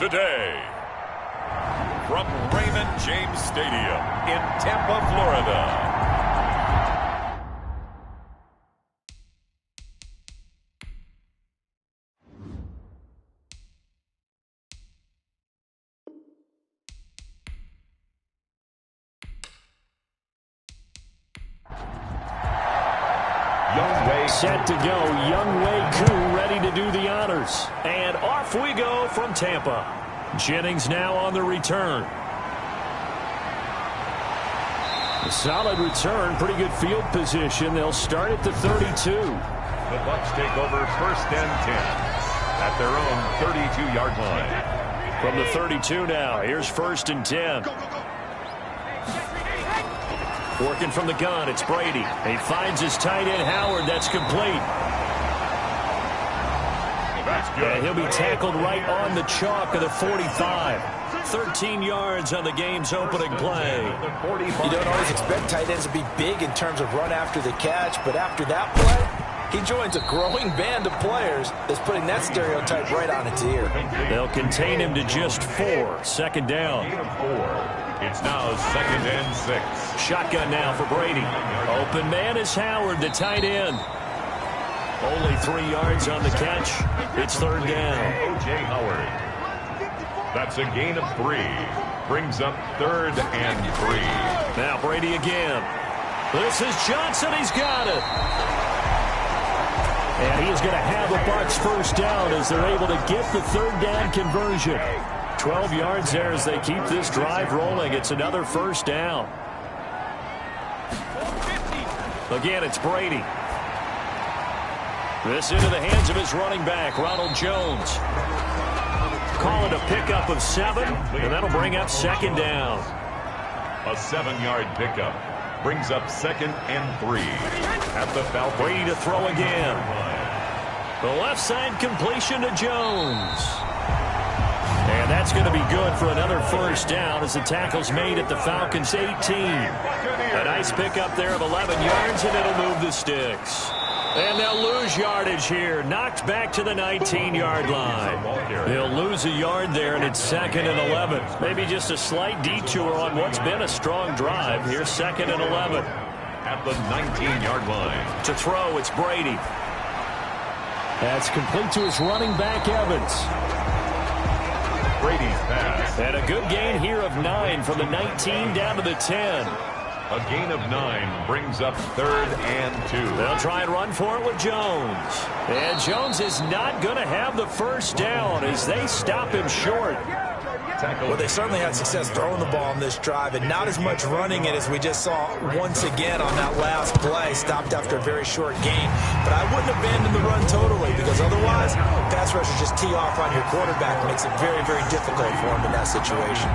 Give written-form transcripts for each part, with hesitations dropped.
today. From Raymond James Stadium in Tampa, Florida. Set to go, Young Wei Koo ready to do the honors. And off we go from Tampa. Jennings now on the return. A solid return, pretty good field position. They'll start at the 32. The Bucs take over 1st and 10 at their own 32-yard line. From the 32 now, here's 1st and 10. Working from the gun, it's Brady. He finds his tight end, Howard. That's complete. That's good. And he'll be tackled right on the chalk of the 45. 13 yards on the game's opening play. You don't always expect tight ends to be big in terms of run after the catch, but after that play, he joins a growing band of players that's putting that stereotype right on its ear. They'll contain him to just 4. 2nd down. It's now 2nd and 6. Shotgun now for Brady. Open man is Howard, the tight end. Only 3 yards on the catch. It's 3rd down. O.J. Howard. That's a gain of 3. Brings up 3rd and 3. Now Brady again. This is Johnson. He's got it. And he is going to have a Bucs 1st down as they're able to get the 3rd down conversion. 12 yards there as they keep this drive rolling. It's another 1st down. Again, it's Brady. This into the hands of his running back, Ronald Jones. Call it a pickup of 7, and that'll bring up 2nd down. A 7-yard pickup brings up 2nd and 3 at the Falcons. Brady to throw again. The left side completion to Jones. And that's going to be good for another 1st down as the tackle's made at the Falcons' 18. A nice pickup there of 11 yards, and it'll move the sticks. And they'll lose yardage here. Knocked back to the 19-yard line. They'll lose a yard there, and it's 2nd and 11. Maybe just a slight detour on what's been a strong drive. Here's 2nd and 11. At the 19-yard line. To throw, it's Brady. That's complete to his running back, Evans. Brady's pass. And a good gain here of 9 from the 19 down to the 10. A gain of 9 brings up 3rd and 2. They'll try and run for it with Jones. And Jones is not going to have the 1st down as they stop him short. Well, they certainly had success throwing the ball on this drive, and not as much running it as we just saw once again on that last play. Stopped after a very short gain. But I wouldn't abandon the run totally, because otherwise, pass rushers just tee off on your quarterback. Makes it very, very difficult for him in that situation.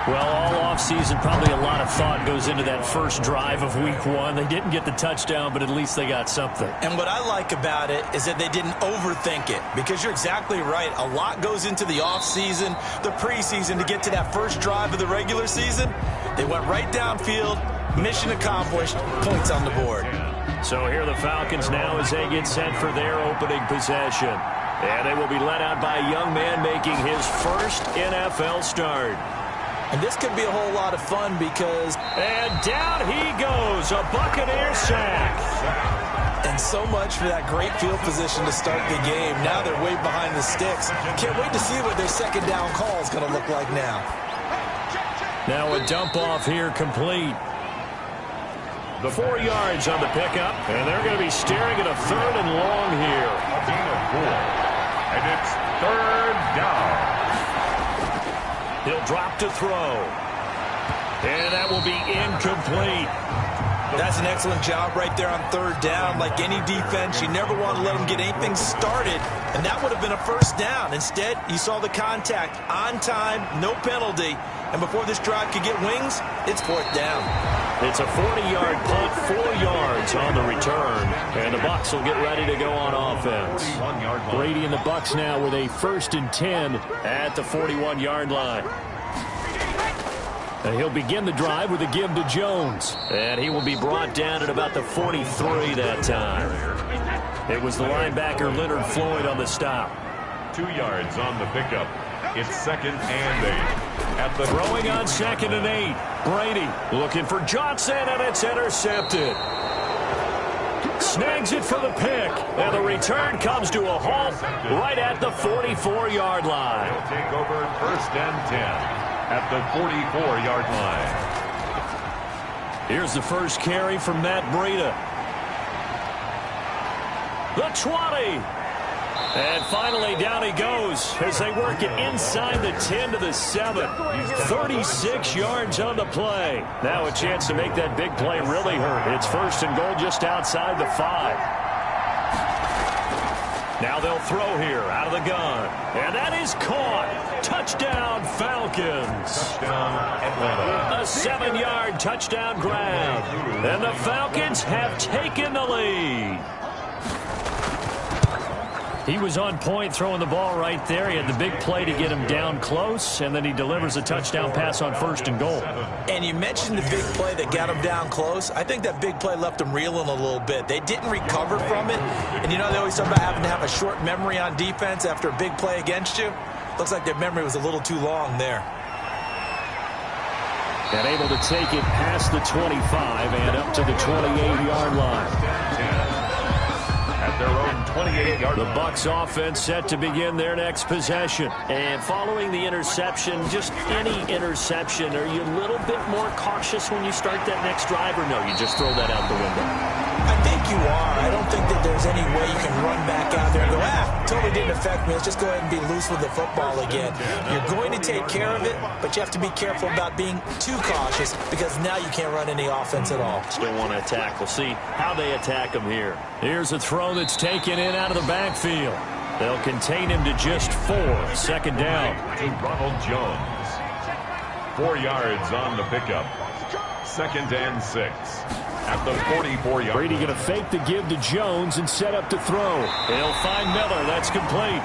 Well, all offseason, probably a lot of thought goes into that first drive of Week 1. They didn't get the touchdown, but at least they got something. And what I like about it is that they didn't overthink it, because you're exactly right. A lot goes into the offseason, the preseason to get to that first drive of the regular season. They went right downfield, mission accomplished, points on the board. So here are the Falcons now as they get set for their opening possession. And they will be led out by a young man making his first NFL start. And this could be a whole lot of fun because... And down he goes, a Buccaneer sack. And so much for that great field position to start the game. Now they're way behind the sticks. Can't wait to see what their 2nd down call is going to look like now. Now a dump off here complete. The 4 yards on the pickup, and they're going to be staring at a 3rd and long here. A gain of 4, and it's 3rd down. He'll drop to throw. And that will be incomplete. That's an excellent job right there on 3rd down. Like any defense, you never want to let them get anything started, and that would have been a 1st down. Instead, you saw the contact on time, no penalty, and before this drive could get wings, it's 4th down. It's a 40-yard punt, 4 yards on the return, and the Bucs will get ready to go on offense. Brady and the Bucs now with a 1st and 10 at the 41-yard line. And he'll begin the drive with a give to Jones. And he will be brought down at about the 43 that time. It was the linebacker Leonard Floyd on the stop. 2 yards on the pickup. It's 2nd and 8. At the throwing on 2nd and 8. Brady looking for Johnson, and it's intercepted. Snags it for the pick, and the return comes to a halt right at the 44-yard line. He'll take over 1st and 10 at the 44-yard line. Here's the first carry from Matt Breida. The 20. And finally, down he goes as they work it inside the 10 to the 7. 36 yards on the play. Now a chance to make that big play really hurt. It's 1st and goal just outside the 5. Now they'll throw here out of the gun. And that is caught. Touchdown, Falcons. Touchdown, Atlanta. A 7-yard touchdown grab. And the Falcons have taken the lead. He was on point throwing the ball right there. He had the big play to get him down close, and then he delivers a touchdown pass on 1st and goal. And you mentioned the big play that got him down close. I think that big play left him reeling a little bit. They didn't recover from it. And you know, they always talk about having to have a short memory on defense after a big play against you. Looks like their memory was a little too long there. And able to take it past the 25 and up to the 28-yard line. At their own 28-yard The line. Bucs offense set to begin their next possession. And following the interception, just any interception, are you a little bit more cautious when you start that next drive, or no, you just throw that out the window? I think you are. I don't think that there's any way you can run back out there and go, totally didn't affect me. Let's just go ahead and be loose with the football again. You're going to take care of it, but you have to be careful about being too cautious because now you can't run any offense at all. Still want to attack. We'll see how they attack him here. Here's a throw that's taken in out of the backfield. They'll contain him to just 4. 2nd down. To Ronald Jones. 4 yards on the pickup. 2nd and 6. At the 44-yard. Brady going to fake the give to Jones and set up to throw. He'll find Miller. That's complete.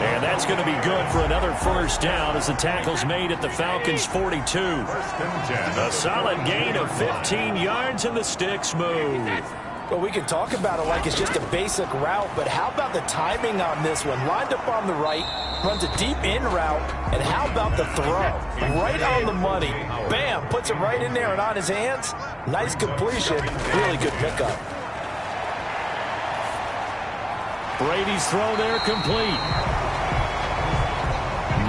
And that's going to be good for another 1st down as the tackle's made at the Falcons' 42. 1st and 10. A solid gain of 15 yards and the sticks move. Well, we can talk about it like it's just a basic route, but how about the timing on this one? Lined up on the right, runs a deep in route, and how about the throw? Right on the money. Bam, puts it right in there and on his hands. Nice completion. Really good pickup. Brady's throw there complete.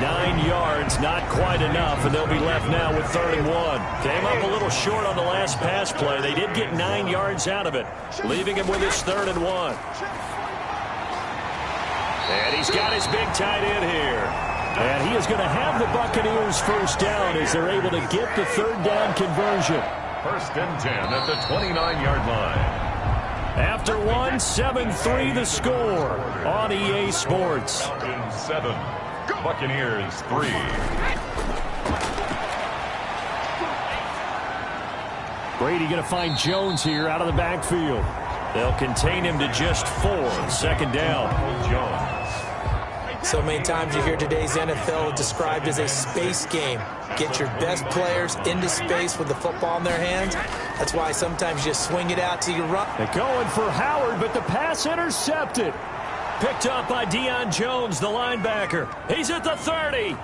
9 yards, not quite enough, and they'll be left now with 3rd and 1. Came up a little short on the last pass play. They did get 9 yards out of it, leaving him with his 3rd and 1. And he's got his big tight end here. And he is going to have the Buccaneers 1st down as they're able to get the 3rd down conversion. 1st and 10 at the 29-yard line. After 1, 7-3 the score on EA Sports. Falcons 7. Buccaneers 3. Brady going to find Jones here out of the backfield. They'll contain him to just 4. 2nd down. Jones. So many times you hear today's NFL described as a space game. Get your best players into space with the football in their hands. That's why sometimes you just swing it out till you run. They're going for Howard, but the pass intercepted. Picked up by Deion Jones, the linebacker. He's at the 30,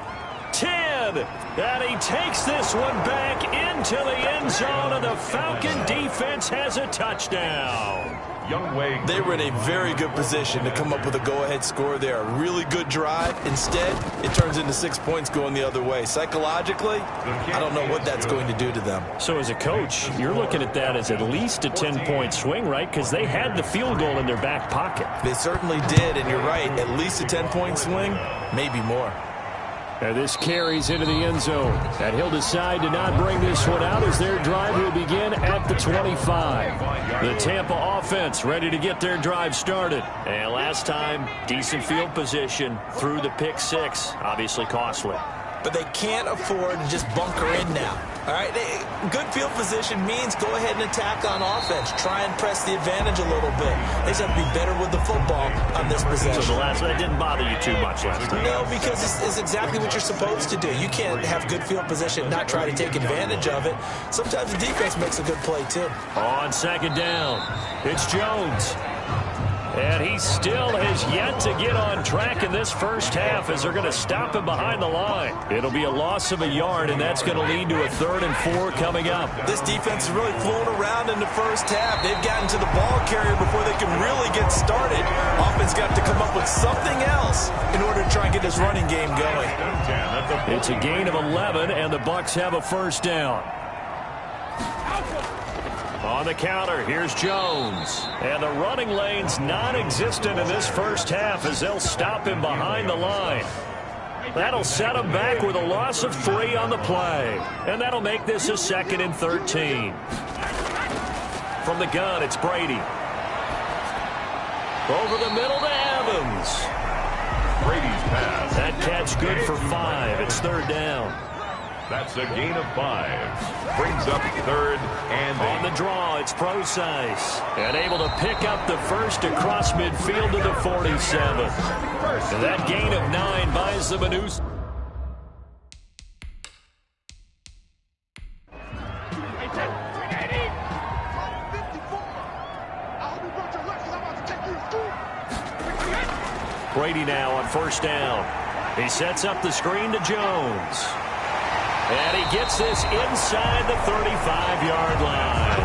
10, and he takes this one back into the end zone, and the Falcon defense has a touchdown. They were in a very good position to come up with a go-ahead score there. A really good drive. Instead, it turns into 6 points going the other way. Psychologically, I don't know what that's going to do to them. So as a coach, you're looking at that as at least a 10-point swing, right? Because they had the field goal in their back pocket. They certainly did, and you're right. At least a 10-point swing, maybe more. And this carries into the end zone. And he'll decide to not bring this one out as their drive will begin at the 25. The Tampa offense ready to get their drive started. And last time, decent field position through the pick 6. Obviously costly. But they can't afford to just bunker in now. All right, good field position means go ahead and attack on offense. Try and press the advantage a little bit. They just have to be better with the football on this possession. So that didn't bother you too much last time? No, because it's exactly what you're supposed to do. You can't have good field position and not try to take advantage of it. Sometimes the defense makes a good play, too. On 2nd down, it's Jones. And he still has yet to get on track in this first half as they're going to stop him behind the line. It'll be a loss of a yard, and that's going to lead to a 3rd and 4 coming up. This defense is really flown around in the first half. They've gotten to the ball carrier before they can really get started. Offense got to come up with something else in order to try and get this running game going. It's a gain of 11, and the Bucs have a first down. On the counter, here's Jones. And the running lane's non-existent in this first half as they'll stop him behind the line. That'll set him back with a loss of 3 on the play. And that'll make this a 2nd and 13. From the gun, it's Brady. Over the middle to Evans. Brady's pass. That catch good for 5. It's 3rd down. That's a gain of 5. Brings up 3rd and 8. On the draw, it's Procise. And able to pick up the first across midfield to the 47. And that gain of 9 buys them a new... Brady now on first down. He sets up the screen to Jones. And he gets this inside the 35-yard line.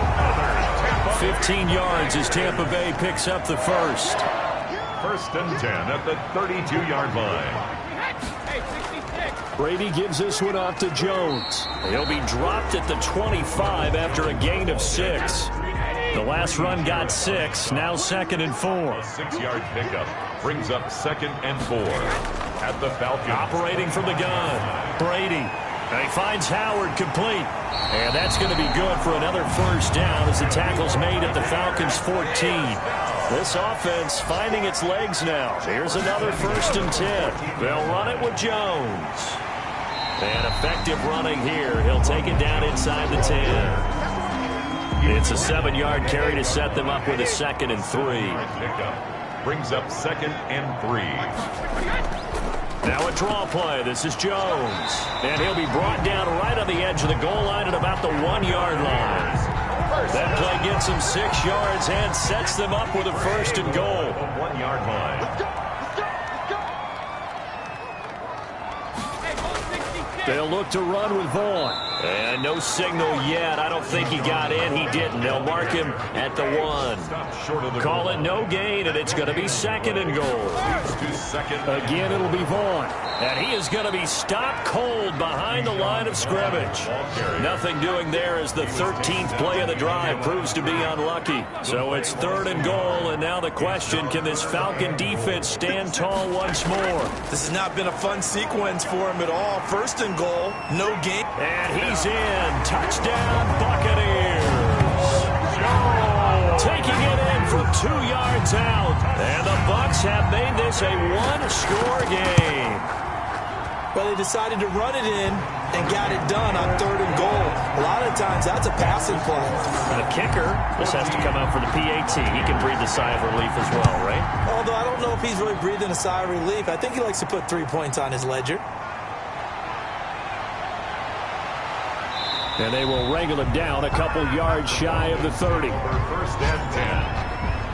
15 yards as Tampa Bay picks up the first. 1st and 10 at the 32-yard line. Brady gives this one off to Jones. He'll be dropped at the 25 after a gain of 6. The last run got 6, now 2nd and 4. A 6-yard pickup brings up 2nd and 4 at the Falcons. Operating from the gun, Brady. And he finds Howard complete. And that's going to be good for another first down as the tackle's made at the Falcons' 14. This offense finding its legs now. Here's another 1st and 10. They'll run it with Jones. And effective running here. He'll take it down inside the 10. It's a 7-yard carry to set them up with a 2nd and 3. Brings up 2nd and 3. Now a draw play. This is Jones. And he'll be brought down right on the edge of the goal line at about the 1-yard line. That play gets him 6 yards and sets them up with a 1st and goal. 1-yard line. They'll look to run with Vaughn. And no signal yet. I don't think he got in. He didn't. They'll mark him at the 1. Call it no gain, and it's going to be 2nd and goal. Again, it'll be Vaughn. And he is going to be stopped cold behind the line of scrimmage. Nothing doing there as the 13th play of the drive proves to be unlucky. So it's 3rd and goal, and now the question, can this Falcon defense stand tall once more? This has not been a fun sequence for him at all. 1st and goal, no gain. And he's in. Touchdown, Buccaneers. Taking it in from 2 yards out. And the Bucs have made this a 1-score game. Well, they decided to run it in and got it done on 3rd and goal. A lot of times, that's a passing play. The kicker just has to come out for the PAT. He can breathe a sigh of relief as well, right? Although I don't know if he's really breathing a sigh of relief. I think he likes to put 3 points on his ledger. And they will wrangle him down a couple yards shy of the 30. For 1st and 10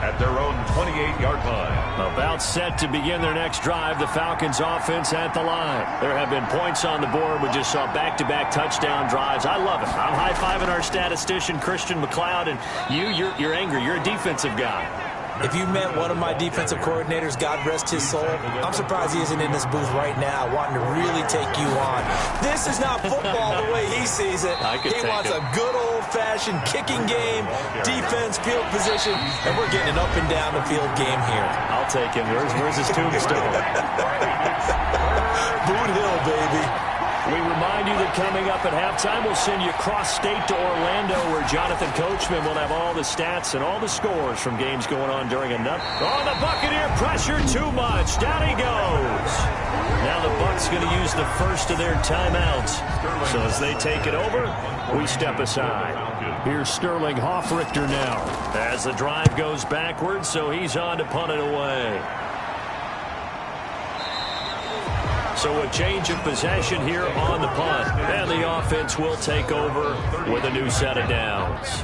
at their own 28-yard line. About set to begin their next drive, the Falcons offense at the line. There have been points on the board. We just saw back-to-back touchdown drives. I love it. I'm high-fiving our statistician, Christian McLeod, and you're angry. You're a defensive guy. If you met one of my defensive coordinators, God rest his soul, I'm surprised he isn't in this booth right now wanting to really take you on. This is not football the way he sees it. He wants a good old-fashioned kicking game, defense, field position, and we're getting an up-and-down-the-field game here. I'll take him. Where's his tombstone? Boot Hill, baby. We remind you that coming up at halftime, we'll send you cross-state to Orlando, where Jonathan Coachman will have all the stats and all the scores from games going on during another. Oh, the Buccaneer pressure too much. Down he goes. Now the Bucs going to use the first of their timeouts. So as they take it over, we step aside. Here's Sterling Hoffrichter now. As the drive goes backwards, so he's on to punt it away. So a change of possession here on the punt. And the offense will take over with a new set of downs.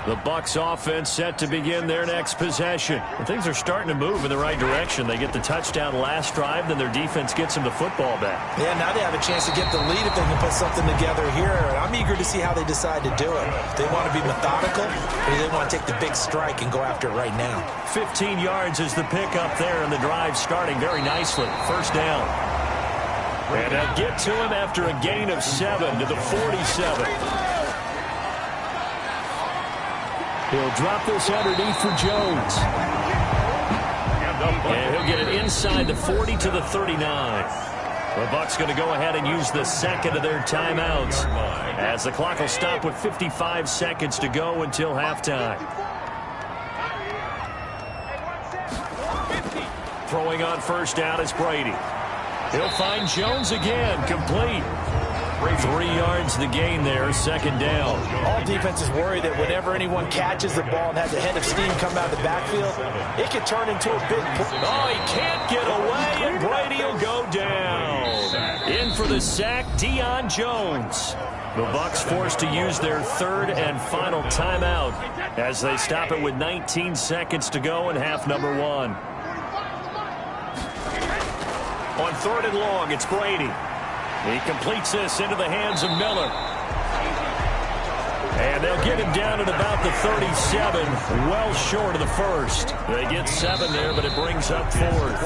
The Bucs offense set to begin their next possession. And things are starting to move in the right direction. They get the touchdown last drive, then their defense gets them the football back. Yeah, now they have a chance to get the lead if they can put something together here. I'm eager to see how they decide to do it. They want to be methodical, or do they want to take the big strike and go after it right now? 15 yards is the pickup there, and the drive starting very nicely. First down. And they'll get to him after a gain of 7 to the 47. He'll drop this underneath for Jones. And he'll get it inside the 40 to the 39. The Bucs going to go ahead and use the second of their timeouts as the clock will stop with 55 seconds to go until halftime. Throwing on first down is Brady. He'll find Jones again, complete. 3 yards the gain there, second down. All defenses worry that whenever anyone catches the ball and has a head of steam come out of the backfield, it could turn into a big play. Oh, he can't get away, and Brady will go down. In for the sack, Deion Jones. The Bucs forced to use their third and final timeout as they stop it with 19 seconds to go in half number 1. On third and long, it's Brady. He completes this into the hands of Miller. And they'll get him down at about the 37, well short of the first. They get 7 there, but it brings up fourth.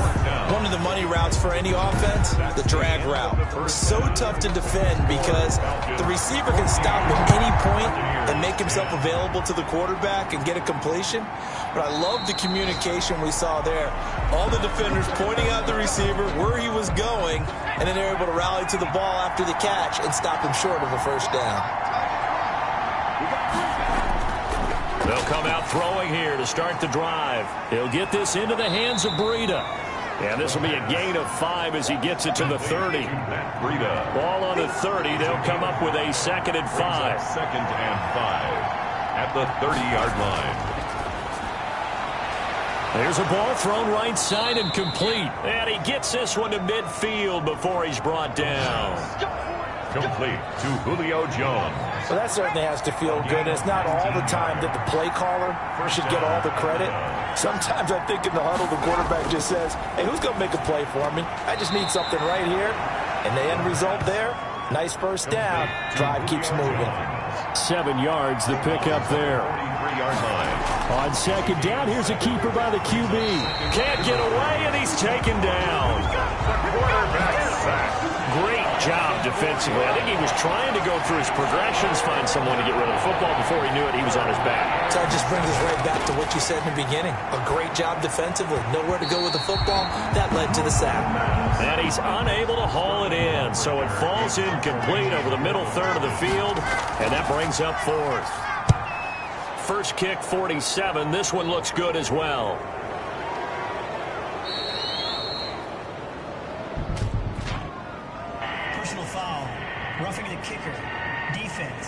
One of the money routes for any offense, the drag route. So tough to defend because the receiver can stop at any point and make himself available to the quarterback and get a completion. But I love the communication we saw there. All the defenders pointing out the receiver, where he was going, and then they're able to rally to the ball after the catch and stop him short of a first down. They'll come out throwing here to start the drive. He'll get this into the hands of Breida. And this will be a gain of 5 as he gets it to the 30. Ball on the 30. They'll come up with a second and 5. Second and 5 at the 30-yard line. There's a ball thrown right side and complete. And he gets this one to midfield before he's brought down. Complete to Julio Jones. Well, that certainly has to feel good. It's not all the time that the play caller should get all the credit. Sometimes I think in the huddle, the quarterback just says, hey, who's going to make a play for me? I just need something right here. And the end result there, nice first down. Drive keeps moving. 7 yards, the pickup there. 43-yard line. On second down, here's a keeper by the QB. Can't get away, and he's taken down. Quarterback sack. Great job defensively. I think he was trying to go through his progressions, find someone to get rid of the football. Before he knew it, he was on his back. So that just brings us right back to what you said in the beginning. A great job defensively. Nowhere to go with the football. That led to the sack. And he's unable to haul it in, so it falls incomplete over the middle third of the field, and that brings up fourth. First kick, 47. This one looks good as well. Personal foul. Roughing the kicker. Defense.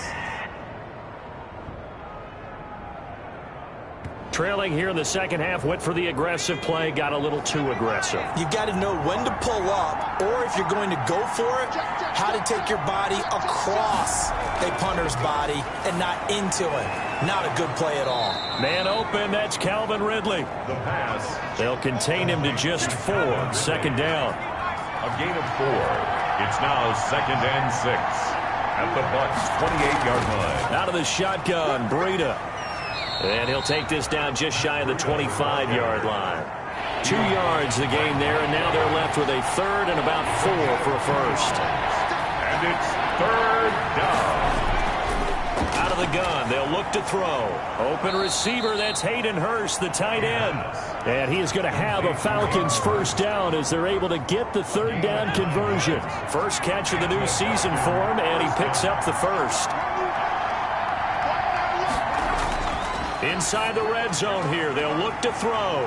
Trailing here in the second half, went for the aggressive play, got a little too aggressive. You've got to know when to pull up, or if you're going to go for it, how to take your body across a punter's body and not into it. Not a good play at all. Man open, that's Calvin Ridley. The pass. They'll contain him to just 4. Second down. A gain of 4. It's now second and 6 at the Bucs' 28-yard line. Out of the shotgun, Breida. And he'll take this down just shy of the 25-yard line. 2 yards the gain there, and now they're left with a third and about 4 for a first. And it's third down. Out of the gun, they'll look to throw. Open receiver, that's Hayden Hurst, the tight end. And he is going to have a Falcons first down as they're able to get the third down conversion. First catch of the new season for him, and he picks up the first. Inside the red zone here, they'll look to throw.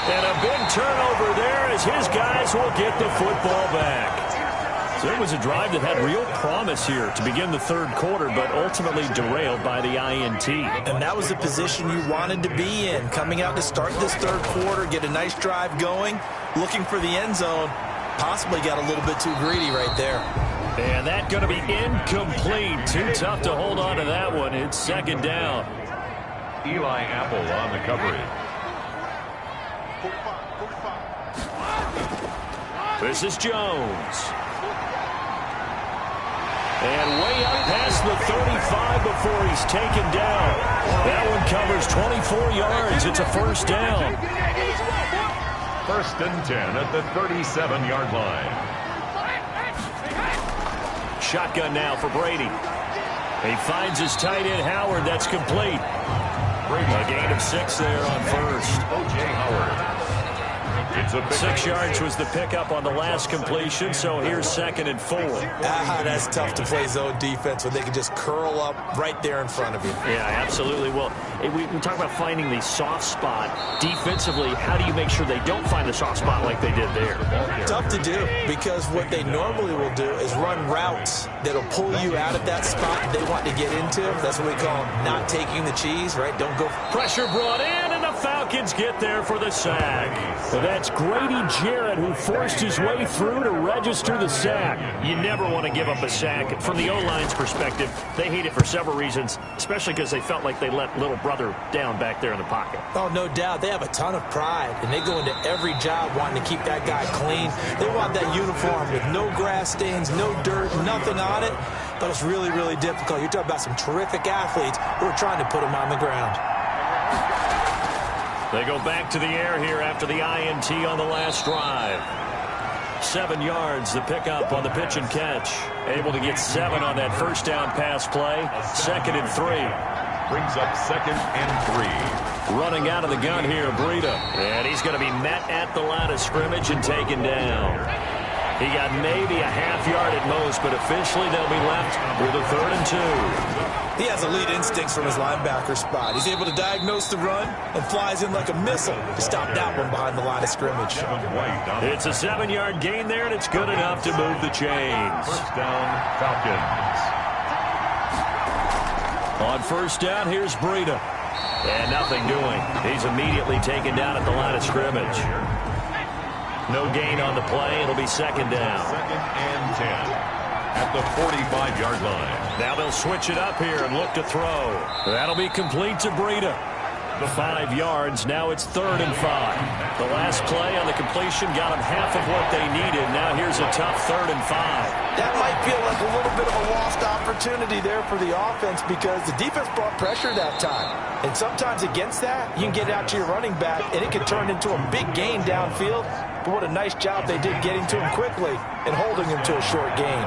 And a big turnover there as his guys will get the football back. So it was a drive that had real promise here to begin the third quarter, but ultimately derailed by the INT. And that was the position you wanted to be in. Coming out to start this third quarter, get a nice drive going, looking for the end zone. Possibly got a little bit too greedy right there. And that's going to be incomplete. Too tough to hold on to that one. It's second down. Eli Apple on the coverage. This is Jones. And way up past the 35 before he's taken down. That one covers 24 yards. It's a first down. First and 10 at the 37-yard line. Shotgun now for Brady. He finds his tight end, Howard. That's complete. A gain of 6 there on first. O.J. Howard. It's a 6 yards was the pickup on the last completion, so here's second and 4. That's tough to play zone defense when they can just curl up right there in front of you. Yeah, absolutely. Well, we talk about finding the soft spot. Defensively, how do you make sure they don't find the soft spot like they did there? Tough to do, because what they normally will do is run routes that'll pull you out of that spot they want to get into. That's what we call not taking the cheese, right? Don't go. Pressure brought in, and the Falcons get there for the sack. So that's Grady Jarrett who forced his way through to register the sack. You never want to give up a sack. From the O-line's perspective, they hate it for several reasons, especially because they felt like they let little brother down back there in the pocket. Oh, no doubt. They have a ton of pride, and they go into every job wanting to keep that guy clean. They want that uniform with no grass stains, no dirt, nothing on it, but it's really, really difficult. You're talking about some terrific athletes who are trying to put him on the ground. They go back to the air here after the INT on the last drive. 7 yards, the pickup on the pitch and catch. Able to get 7 on that first down pass play. Second and 3. Brings up second and 3. Running out of the gun here, Breida. And he's going to be met at the line of scrimmage and taken down. He got maybe a half yard at most, but officially they'll be left with a 3rd and 2. He has elite instincts from his linebacker spot. He's able to diagnose the run and flies in like a missile to stop that one behind the line of scrimmage. It's a 7-yard gain there, and it's good enough to move the chains. First down, Falcons. On first down, here's Breida. And nothing doing. He's immediately taken down at the line of scrimmage. No gain on the play. It'll be second down. Second and 10 at the 45-yard line. Now they'll switch it up here and look to throw. That'll be complete to Breida. The 5 yards. Now it's 3rd and 5. The last play on the completion got them half of what they needed. Now here's a tough 3rd and 5. That might feel like a little bit of a lost opportunity there for the offense because the defense brought pressure that time. And sometimes against that, you can get out to your running back, and it can turn into a big gain downfield. But what a nice job they did getting to him quickly and holding him to a short gain.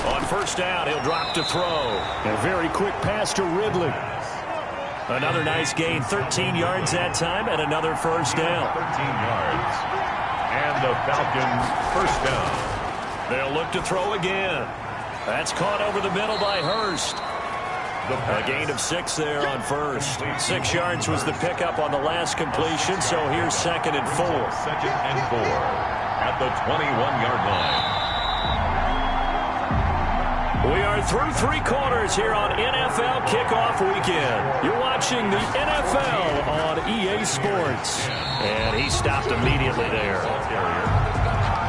On first down, he'll drop to throw. A very quick pass to Ridley. Another nice gain, 13 yards that time, and another first down. 13 yards. And the Falcons first down. They'll look to throw again. That's caught over the middle by Hurst. A gain of 6 there on first. 6 yards was the pickup on the last completion, so here's second and 4. Second and 4 at the 21-yard line. We are through 3 quarters here on NFL Kickoff Weekend. You're watching the NFL on EA Sports. And he stopped immediately there.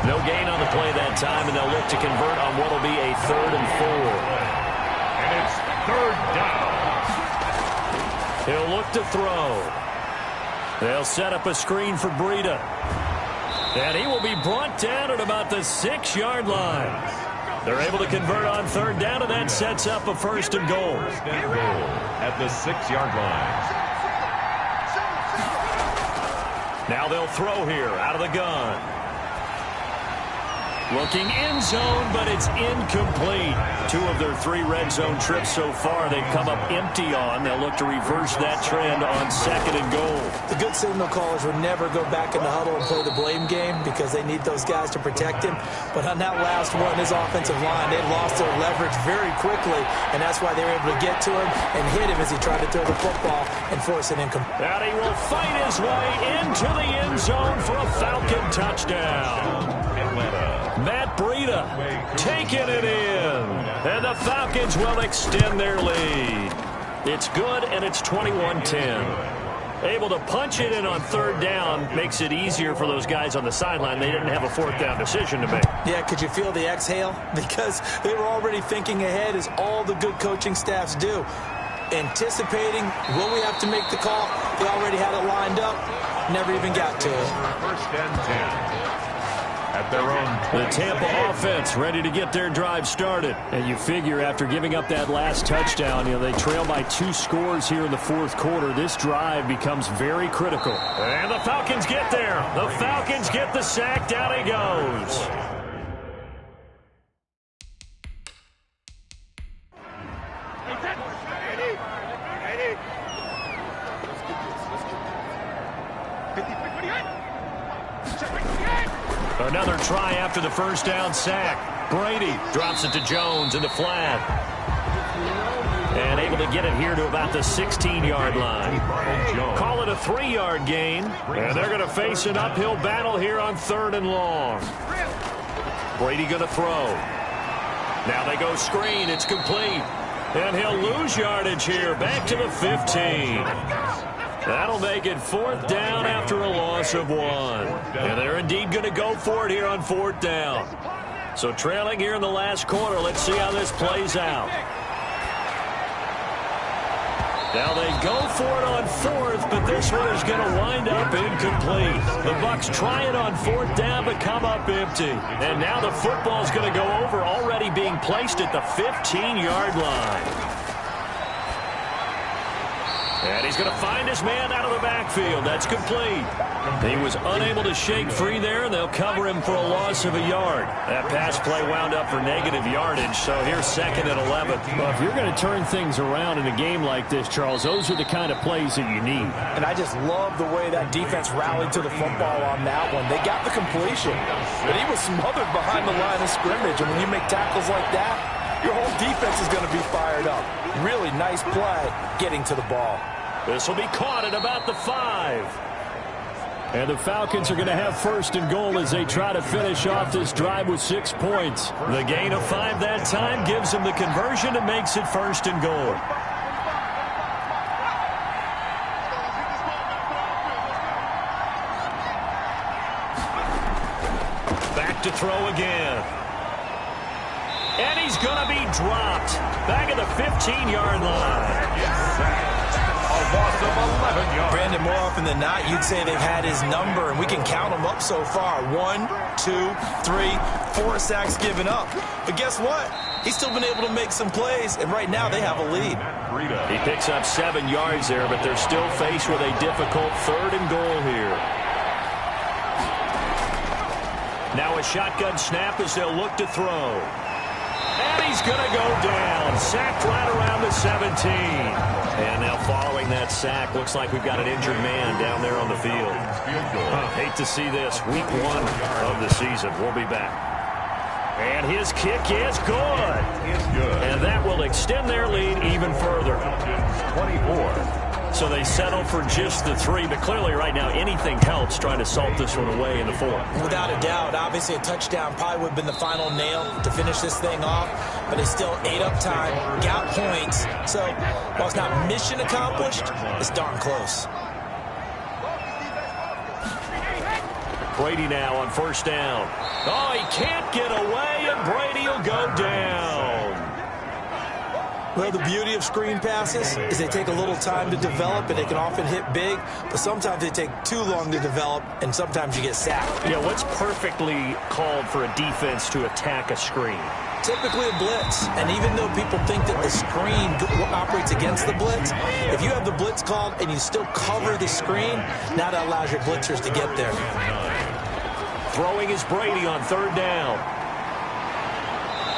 No gain on the play that time, and they'll look to convert on what will be a 3rd and 4. And it's 3rd down. He'll look to throw. They'll set up a screen for Breida. And he will be brought down at about the 6-yard line. They're able to convert on 3rd down, and that sets up a 1st and goal. First and goal at the 6-yard line. Now they'll throw here out of the gun. Looking in zone, but it's incomplete. 2 of their 3 red zone trips so far they've come up empty on. They'll look to reverse that trend on 2nd and goal. The good signal callers would never go back in the huddle and play the blame game because they need those guys to protect him. But on that last one, his offensive line, they lost their leverage very quickly, and that's why they were able to get to him and hit him as he tried to throw the football and force an incomplete. And he will fight his way into the end zone for a Falcon touchdown. Matt Breida taking it in. And the Falcons will extend their lead. It's good, and it's 21-10. Able to punch it in on third down makes it easier for those guys on the sideline. They didn't have a fourth down decision to make. Yeah, could you feel the exhale? Because they were already thinking ahead, as all the good coaching staffs do. Anticipating, will we have to make the call? They already had it lined up. Never even got to it. First and 10. At their own. The Tampa offense ready to get their drive started. And you figure after giving up that last touchdown, they trail by 2 scores here in the fourth quarter. This drive becomes very critical. And the Falcons get there. The Falcons get the sack. Down he goes. Another try after the first down sack. Brady drops it to Jones in the flat. And able to get it here to about the 16-yard line. Call it a 3-yard gain. And they're going to face an uphill battle here on 3rd and long. Brady going to throw. Now they go screen. It's complete. And he'll lose yardage here. Back to the 15. That'll make it 4th down after a loss of 1. And they're indeed going to go for it here on 4th down. So trailing here in the last quarter. Let's see how this plays out. Now they go for it on 4th, but this one is going to wind up incomplete. The Bucs try it on 4th down, but come up empty. And now the football's going to go over, already being placed at the 15-yard line. And he's going to find his man out of the backfield. That's complete. He was unable to shake free there, and they'll cover him for a loss of a yard. That pass play wound up for negative yardage, so here's 2nd and 11. Well, if you're going to turn things around in a game like this, Charles, those are the kind of plays that you need. And I just love the way that defense rallied to the football on that one. They got the completion, but he was smothered behind the line of scrimmage. And when you make tackles like that, your whole defense is going to be fired up. Really nice play getting to the ball. This will be caught at about the 5. And the Falcons are going to have 1st and goal as they try to finish off this drive with 6 points. The gain of 5 that time gives them the conversion and makes it 1st and goal. Back to throw again. And he's going to be dropped. Back at the 15-yard line. Loss of 11 yards. Brandon, more often than not, you'd say they've had his number, and we can count them up so far. 1, 2, 3, 4 sacks given up. But guess what? He's still been able to make some plays, and right now they have a lead. He picks up 7 yards there, but they're still faced with a difficult 3rd and goal here. Now a shotgun snap as they'll look to throw. And he's going to go down. Sacked right around the 17. And now following that sack, looks like we've got an injured man down there on the field. Hate to see this. Week 1 of the season. We'll be back. And his kick is good. And that will extend their lead even further. 24. So they settle for just the 3, but clearly right now anything helps trying to salt this one away in the 4th. Without a doubt, obviously a touchdown probably would have been the final nail to finish this thing off, but it's still ate up time, got points, so while it's not mission accomplished, it's darn close. Brady now on 1st down. Oh, he can't get away, and Brady will go down. Well, the beauty of screen passes is they take a little time to develop, and they can often hit big, but sometimes they take too long to develop, and sometimes you get sacked. Yeah, what's perfectly called for a defense to attack a screen? Typically a blitz, and even though people think that the screen operates against the blitz, if you have the blitz called and you still cover the screen, now that allows your blitzers to get there. Throwing is Brady on 3rd down.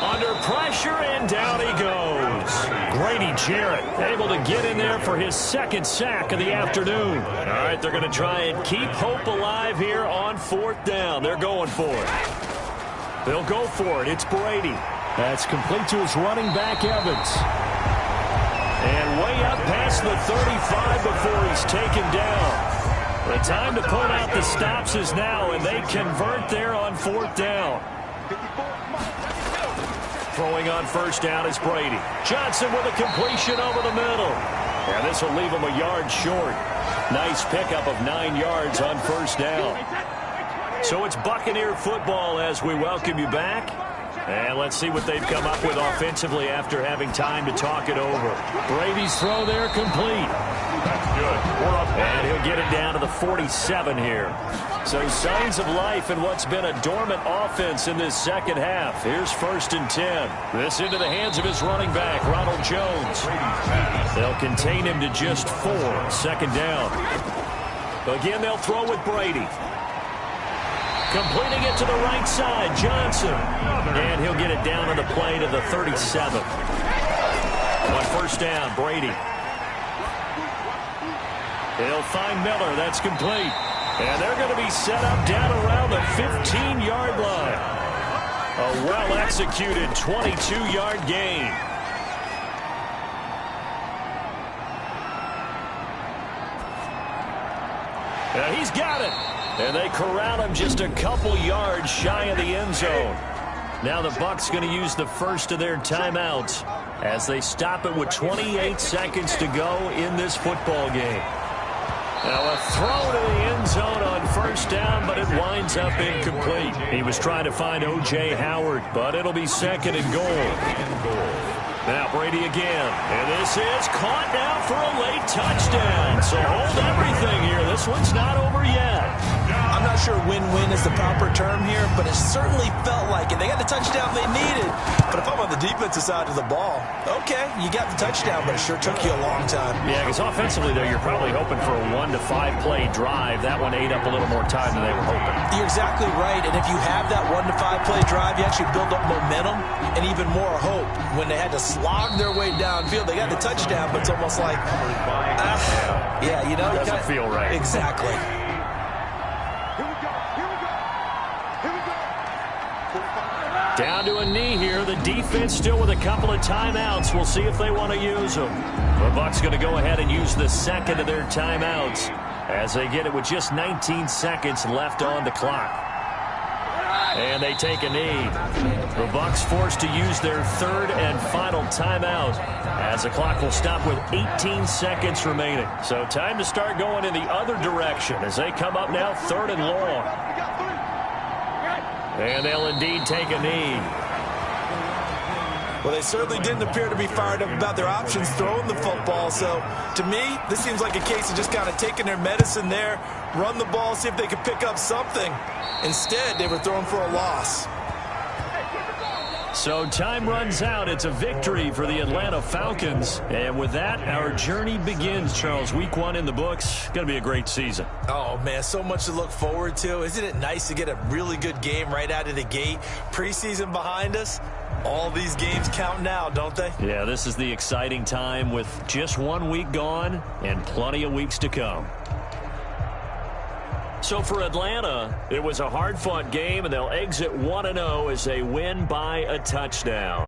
Under pressure, and down he goes. Grady Jarrett able to get in there for his 2nd sack of the afternoon. All right, they're going to try and keep hope alive here on 4th down. They're going for it. They'll go for it. It's Brady. That's complete to his running back, Evans. And way up past the 35 before he's taken down. The time to pull out the stops is now, and they convert there on 4th down. Throwing on 1st down is Brady. Johnson with a completion over the middle. And this will leave him a yard short. Nice pickup of 9 yards on first down. So it's Buccaneer football as we welcome you back. And let's see what they've come up with offensively after having time to talk it over. Brady's throw there complete. That's good. And he'll get it down to the 47 here. So signs of life in what's been a dormant offense in this second half. Here's 1st and 10. This into the hands of his running back, Ronald Jones. They'll contain him to just 4. 2nd down. Again, they'll throw with Brady. Completing it to the right side, Johnson. And he'll get it down on the play to the 37. On 1st down, Brady. He'll find Miller. That's complete. And they're going to be set up down around the 15-yard line. A well-executed 22-yard gain. And he's got it. And they corral him just a couple yards shy of the end zone. Now the Bucs going to use the first of their timeouts as they stop it with 28 seconds to go in this football game. Now a throw to the end zone on 1st down, but it winds up incomplete. He was trying to find O.J. Howard, but it'll be 2nd and goal. Now Brady again, and this is caught now for a late touchdown. So hold everything here. This one's not over yet. I'm not sure win-win is the proper term here, but it certainly felt like it. They got the touchdown they needed. But if I'm on the defensive side of the ball, okay, you got the touchdown, but it sure took you a long time. Yeah, because offensively, though, you're probably hoping for a 1 to 5 play drive. That one ate up a little more time than they were hoping. You're exactly right, and if you have that 1 to 5 play drive, you actually build up momentum and even more hope. When they had to slog their way downfield, they got the touchdown, but it's almost like, yeah, you know. Doesn't feel right. Exactly. Down to a knee here. The defense still with a couple of timeouts. We'll see if they want to use them. The Bucs going to go ahead and use the 2nd of their timeouts as they get it with just 19 seconds left on the clock. And they take a knee. The Bucs forced to use their 3rd and final timeout as the clock will stop with 18 seconds remaining. So time to start going in the other direction as they come up now 3rd and long. And they'll indeed take a knee. Well, they certainly didn't appear to be fired up about their options throwing the football. So, to me, this seems like a case of just kind of taking their medicine there, run the ball, see if they could pick up something. Instead, they were throwing for a loss. So time runs out. It's a victory for the Atlanta Falcons. And with that, our journey begins, Charles. Week 1 in the books. Going to be a great season. Oh, man, so much to look forward to. Isn't it nice to get a really good game right out of the gate? Preseason behind us. All these games count now, don't they? Yeah, this is the exciting time with just 1 week gone and plenty of weeks to come. So for Atlanta, it was a hard-fought game, and they'll exit 1-0 as they win by a touchdown.